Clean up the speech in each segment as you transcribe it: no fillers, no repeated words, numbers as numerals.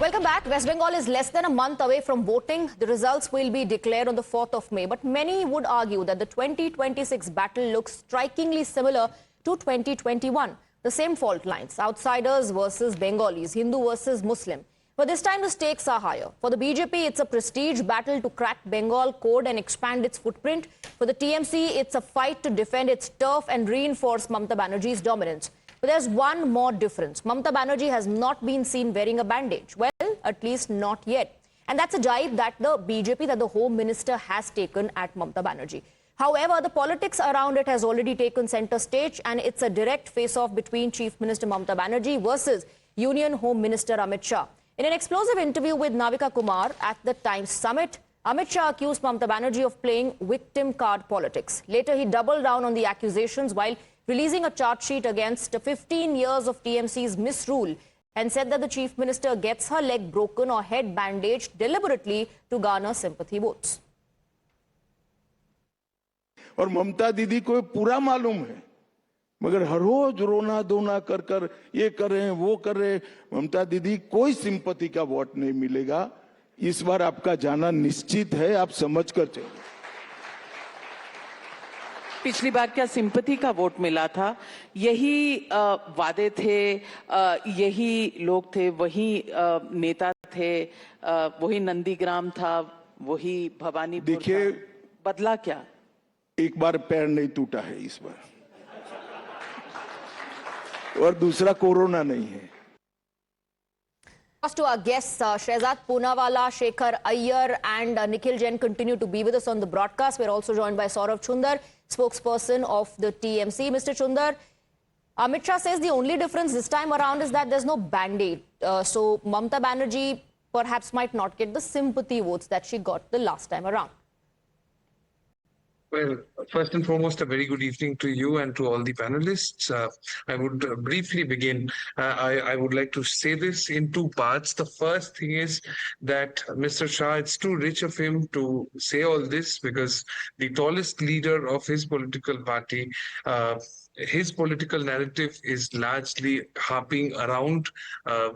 Welcome back. West Bengal is less than a month away from voting. The results will be declared on the 4th of May. But many would argue that the 2026 battle looks strikingly similar to 2021. The same fault lines, outsiders versus Bengalis, Hindu versus Muslim. But this time the stakes are higher. For the BJP, it's a prestige battle to crack Bengal code and expand its footprint. For the TMC, it's a fight to defend its turf and reinforce Mamta Banerjee's dominance. But there's one more difference. Mamta Banerjee has not been seen wearing a bandage. Well, at least not yet. And that's a jibe that the BJP, that the Home Minister has taken at Mamta Banerjee. However, the politics around it has already taken center stage, and it's a direct face-off between Chief Minister Mamta Banerjee versus Union Home Minister Amit Shah. In an explosive interview with Navika Kumar at the Times Summit, Amit Shah accused Mamta Banerjee of playing victim card politics. Later, he doubled down on the accusations while releasing a charge sheet against 15 years of TMC's misrule and said that the Chief Minister gets her leg broken or head bandaged deliberately to garner sympathy votes. और ममता दीदी को पूरा मालूम है, मगर हर रोज रोना धोना कर कर ये कर रहे हैं वो कर रहे हैं। ममता दीदी कोई सिंपैथी का वोट नहीं मिलेगा। इस बार आपका जाना निश्चित है, आप समझ कर चलिए। पिछली बार क्या सिंपैथी का वोट मिला था? यही वादे थे, यही लोग थे, वही नेता थे, वही नंदीग्राम था, वही भवानीपुर था। बदला क्या? एक बार पैर नहीं टूटा है इस बार, और दूसरा कोरोना नहीं है। To our guests, Shehzad Poonawalla, Shekhar Iyer and Nikhil Jain continue to be with us on the broadcast. We're also joined by Saurav Chundar, spokesperson of the TMC. Mr. Chundar, Amit Shah says the only difference this time around is that there's no band-aid. So Mamta Banerjee perhaps might not get the sympathy votes that she got the last time around. Well, first and foremost, a very good evening to you and to all the panelists. I would briefly begin. I would like to say this in two parts. The first thing is that Mr. Shah, it's too rich of him to say all this because the tallest leader of his political party, his political narrative is largely harping around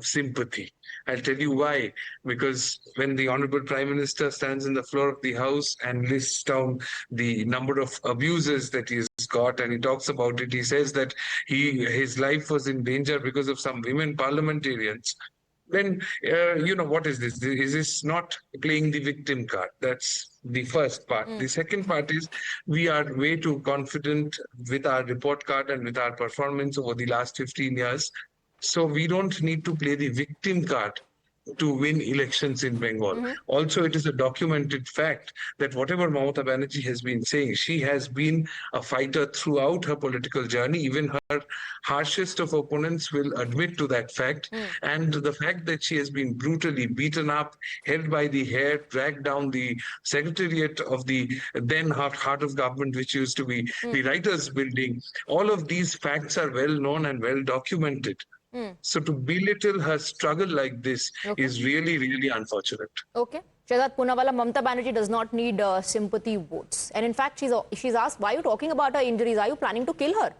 sympathy. I'll tell you why. Because when the Honorable Prime Minister stands in the floor of the House and lists down the number of abuses that he's got and he talks about it, he says that his life was in danger because of some women parliamentarians. Then, what is this? Is this not playing the victim card? That's the first part. The second part is we are way too confident with our report card and with our performance over the last 15 years. So we don't need to play the victim card to win elections in Bengal. Also, it is a documented fact that whatever Mamata Banerjee has been saying, she has been a fighter throughout her political journey. Even her harshest of opponents will admit to that fact. And the fact that she has been brutally beaten up, held by the hair, dragged down the secretariat of the then heart of government, which used to be the writers' building, all of these facts are well known and well documented. So to belittle her struggle like this is really, really unfortunate. Okay. Shehzad Poonawalla, Mamta Banerjee does not need sympathy votes. And in fact, she's asked, why are you talking about her injuries? Are you planning to kill her?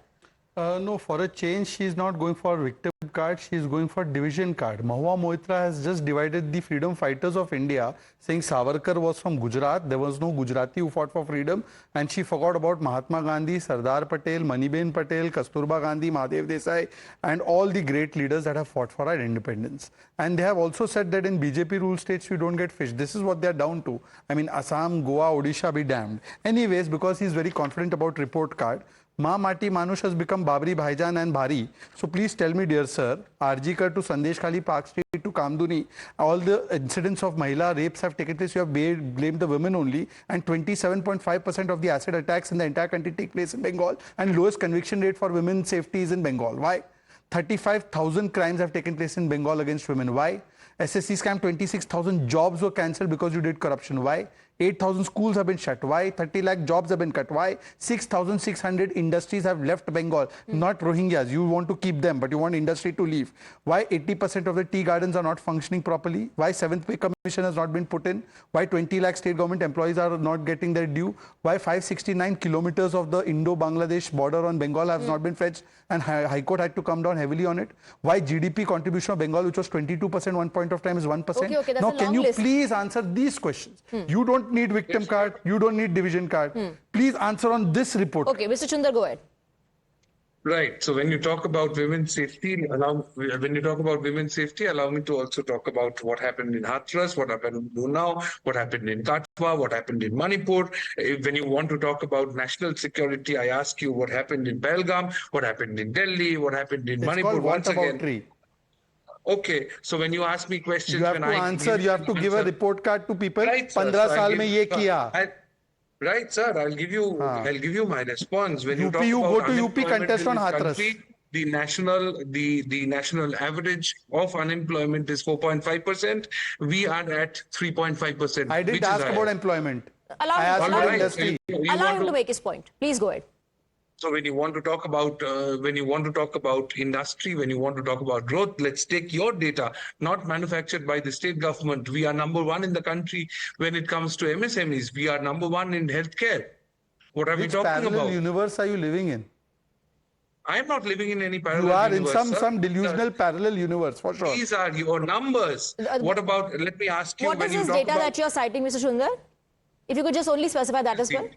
No, for a change, she's not going for victim card, she's going for division card. Mahua Moitra has just divided the freedom fighters of India, saying Savarkar was from Gujarat, there was no Gujarati who fought for freedom, and she forgot about Mahatma Gandhi, Sardar Patel, Maniben Patel, Kasturba Gandhi, Mahadev Desai, and all the great leaders that have fought for our independence. And they have also said that in BJP rule states, you don't get fish. This is what they're down to. I mean, Assam, Goa, Odisha be damned. Anyways, because he's very confident about report card, Ma Mati Manush has become Babri Bhaijan and Bhari. So please tell me, dear sir, RG to Sandesh Khali, Park Street to Kamduni, all the incidents of Mahila rapes have taken place. You have blamed the women only, and 27.5% of the acid attacks in the entire country take place in Bengal, and lowest conviction rate for women's safety is in Bengal. Why? 35,000 crimes have taken place in Bengal against women. Why? SSC scam, 26,000 jobs were cancelled because you did corruption. Why? 8,000 schools have been shut. Why? 30 lakh jobs have been cut. Why? 6,600 industries have left Bengal. Not Rohingyas. You want to keep them, but you want industry to leave. Why 80% of the tea gardens are not functioning properly? Why 7th pay commission has not been put in? Why 20 lakh state government employees are not getting their due? Why 569 kilometers of the Indo-Bangladesh border on Bengal has not been fetched and High Court had to come down heavily on it? Why GDP contribution of Bengal, which was 22% one point of time, is 1%? Okay, that's now, a long can you list. please answer these questions? You don't need victim card. You don't need division card. Please answer on this report. Okay, Mr. Chundar, go ahead. Right. So when you talk about women's safety, allow me to also talk about what happened in Hathras, what happened in Unnao, what happened in Katwa, what happened in Manipur. When you want to talk about national security, I ask you what happened in Belgaum, what happened in Delhi, what happened in Manipur. Called once again. tree. Okay, so when you ask me questions, You have to answer. You have to give a report card to people. Right, sir. 15 saal mein ye kiya. Right, sir. I'll give you my response. When you UP, talk you about go to UP, unemployment contest in on this Hathras. country, the national average of unemployment is 4.5%. We are at 3.5%. I didn't ask about employment. I asked about industry. Allow him to make his point. Please go ahead. So when you want to talk about industry, when you want to talk about growth, let's take your data, not manufactured by the state government. We are number one in the country when it comes to MSMEs. We are number one in healthcare. What are we talking about? Which parallel universe are you living in? I am not living in any parallel universe. You are in some delusional parallel universe, for sure. These are your numbers. What about, let me ask you. What is this data that you're citing, Mr. Chundar? If you could just only specify that as well.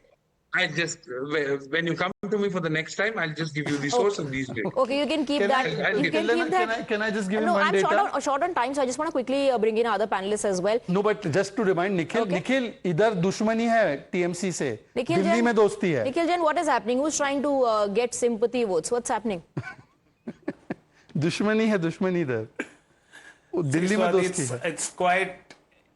When you come to me for the next time, I'll just give you the source of these data. Okay, you can keep that. Can I just give him no, one I'm data? short on time, so I just want to quickly bring in other panelists as well. No, but just to remind Nikhil, Nikhil, idhar dushmani hai TMC se. Nikhil Delhi mein dosti hai. Nikhil Jain, what is happening? Who's trying to get sympathy votes? What's happening? दुश्मनी है दुश्मनी इधर दिल्ली में दोस्ती है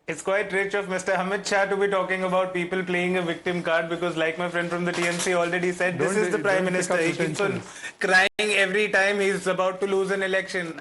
It's quite rich of Mr. Amit Shah to be talking about people playing a victim card because, like my friend from the TMC already said, this is the Prime Minister. He keeps on crying every time he's about to lose an election.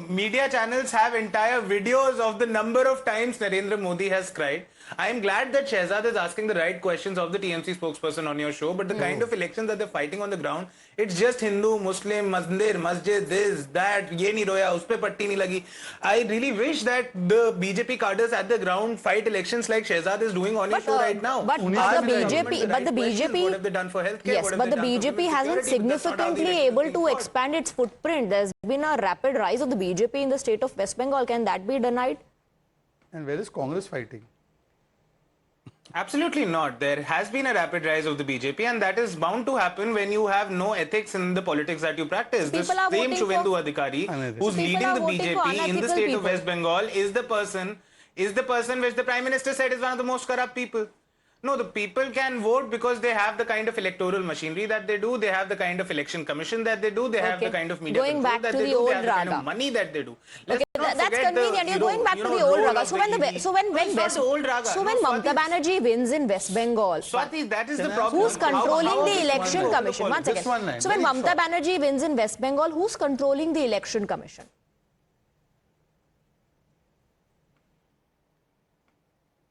Media channels have entire videos of the number of times Narendra Modi has cried. I am glad that Shehzad is asking the right questions of the TMC spokesperson on your show, but the kind of elections that they're fighting on the ground, it's just Hindu, Muslim, Mandir, Masjid, this, that, ye nahi roya, uspe patti nahi lagi. I really wish that the BJP cadres at the ground fight elections like Shehzad is doing on your show right now. But the BJP, what have they done for healthcare? Yes, but the BJP has been significantly able to expand its footprint. There's been a rapid rise of the BJP in the state of West Bengal. Can that be denied? And where is Congress fighting? Absolutely not. There has been a rapid rise of the BJP, and that is bound to happen when you have no ethics in the politics that you practice. The same Shubhendu Adhikari, who's leading the BJP in the state of West Bengal, is the person which the Prime Minister said is one of the most corrupt people. No, the people can vote because they have the kind of electoral machinery that they do, they have the kind of election commission that they do, they have the kind of media control that they do, they have the kind of money that they do. That's convenient. You're going back to the old raga. So when Mamta Banerjee wins in West Bengal, Swati, that is the problem. Who's controlling the election commission? One second. So when Mamta Banerjee wins in West Bengal, who's controlling the election commission?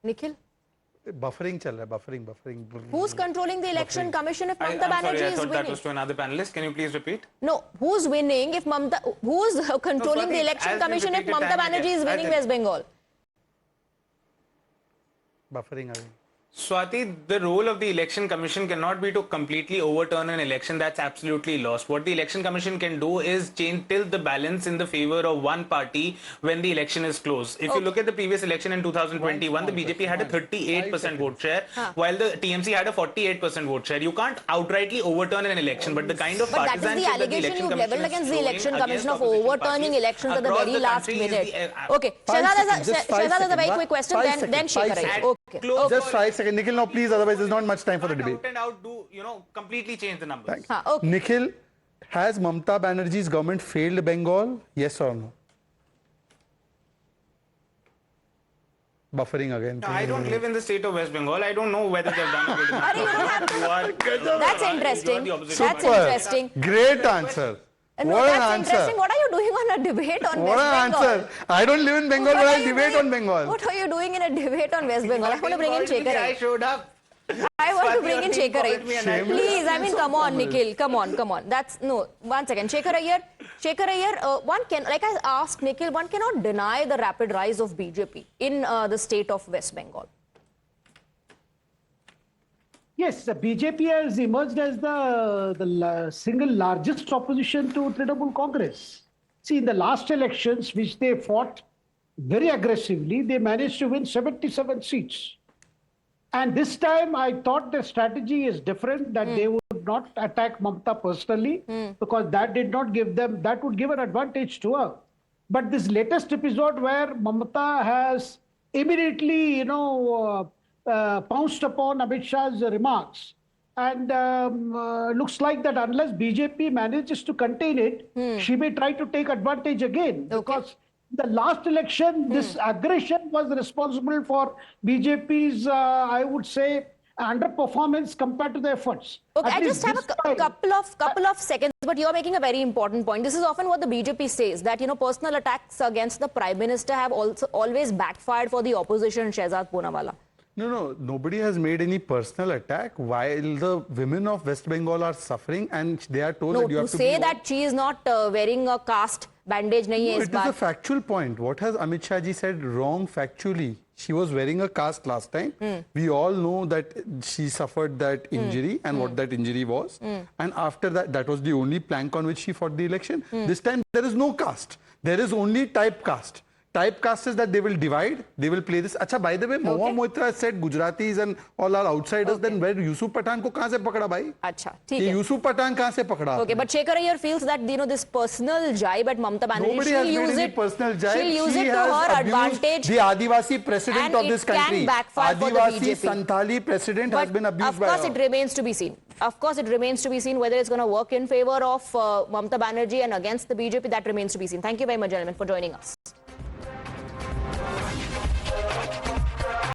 Nikhil? Buffering chal raha hai, buffering. Who's controlling the election commission if Mamta Banerjee is winning? I thought that was to another panelist. Can you please repeat? No, who's winning if who's controlling the election commission if Mamta Banerjee is winning West Bengal? Buffering again. Swati, the role of the election commission cannot be to completely overturn an election that's absolutely lost. What the election commission can do is tilt the balance in the favor of one party when the election is close. If you look at the previous election in 2021, the BJP had a 38% vote share, while the TMC had a 48% vote share. You can't outrightly overturn an election, but the kind of partisanship that the election commission is against the election commission of overturning elections at the very last minute. Okay, Shehzad has a very quick question, then Shekhar. Okay. Just 5 seconds. Nikhil, now please, otherwise there's not much time for the debate. Completely change the numbers. Okay. Nikhil, has Mamta Banerjee's government failed Bengal? Yes or no? Buffering again. No, I don't live in the state of West Bengal. I don't know whether they've done a good enough. That's interesting. That's interesting. Great answer. No, What an that's answer. interesting. What are you doing on a debate on What West an Bengal? answer. I don't live in Bengal, but I'll debate on Bengal. What are you doing in a debate on West Bengal? I want to bring in Shekhar. I showed up. I want to Swati bring in already Shekhar. called me and Please, I mean, come on, Nikhil. Come on. That's, no, one second. Shekhar Iyer, one can, like I asked Nikhil, one cannot deny the rapid rise of BJP in the state of West Bengal. Yes, the BJP has emerged as the single largest opposition to Trinamool Congress. See, in the last elections, which they fought very aggressively, they managed to win 77 seats. And this time, I thought the strategy is different, that they would not attack Mamta personally, because that did not give them, that would give an advantage to her. But this latest episode where Mamata has immediately, pounced upon Amit Shah's remarks. And looks like that unless BJP manages to contain it, she may try to take advantage again. Okay. Because the last election, this aggression was responsible for BJP's, I would say, underperformance compared to the efforts. Okay, At I just least have this a time- couple of seconds, but you're making a very important point. This is often what the BJP says, that, personal attacks against the Prime Minister have also always backfired for the opposition, Shehzad Poonawala. No, nobody has made any personal attack while the women of West Bengal are suffering and they are told No, that you to have to say be... that she is not wearing a caste bandage nahi hai No, is it is a baat. factual point. What has Amit Shah ji said wrong factually? She was wearing a caste last time. We all know that she suffered that injury and what that injury was. And after that, that was the only plank on which she fought the election. This time, there is no caste. There is only typecast. Typecast is that they will divide, they will play this. Acha, by the way, Mahua Moitra said Gujaratis and all are outsiders. Then where Yusuf Pathan ko kahan se pakda bhai? Acha, theek Ye hai. Yusuf Pathan kahan se pakda? Okay, but Shekhar Iyer feels that, this personal jibe at Mamta Banerjee, Nobody she'll has made use any it, personal jibe. she'll use She it to has her abused advantage. the Adivasi president and of this it can country. backfire for the Adivasi BJP. Santali president has been abused of by course, her. it remains to be seen. Of course, it remains to be seen whether it's going to work in favor of Mamta Banerjee and against the BJP. That remains to be seen. Thank you very much, gentlemen, for joining us.